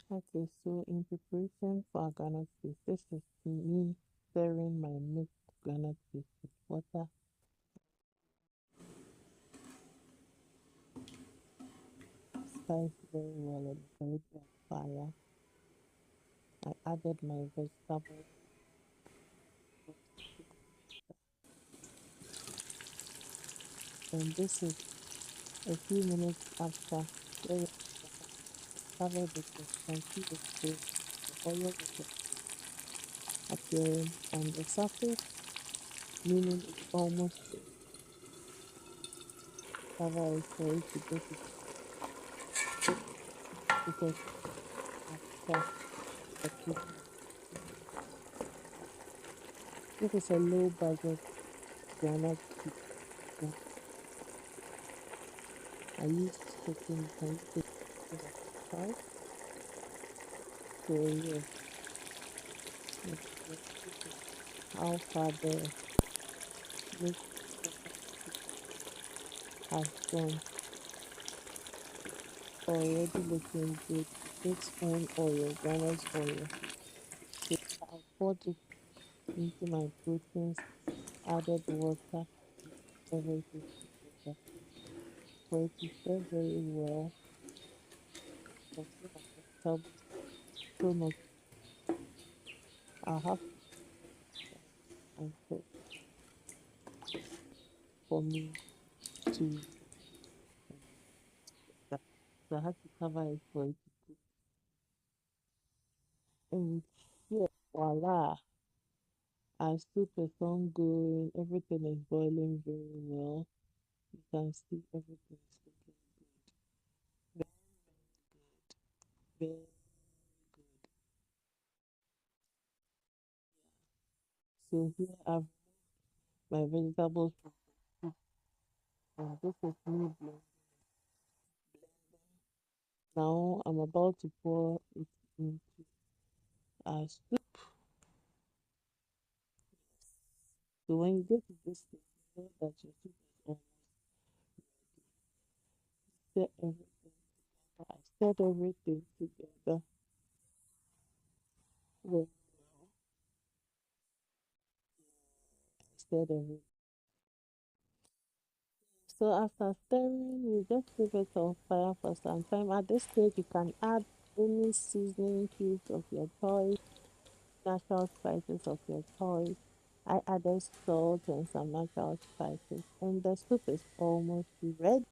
Okay, so in preparation for our groundnut paste, this is me stirring my mixed groundnut paste with water. Spice very well and very on fire. I added my vegetables, and this is a few minutes after stirring, covered with the crunchy with the oil is appearing on the surface, meaning it's almost covered for it to get it because after the cooking. This is a low budget groundnut chicken. I use chicken, I use the chicken as a choice. So yes, let's see how far the mix has gone. Already looking good. It takes own oil, groundnut oil. So I poured it into my proteins, added water, everything together. For it to stir very well, because so my vegetables so much. I have and for me to that. So I had to cover it for it to cook. And yeah, voila! Our soup is on going. Everything is boiling very well. You can see everything is looking very, very good. So here I've my vegetables from the soup, and this is me blending. Now I'm about to pour it into our soup. So when you get to this stage, you know that your soup is almost stir everything. I stirred everything together very well. Stirred everything. So after stirring, you just leave it on fire for some time. At this stage, you can add any seasoning cubes of your choice, natural spices of your choice. I added salt and some natural spices, and the soup is almost ready.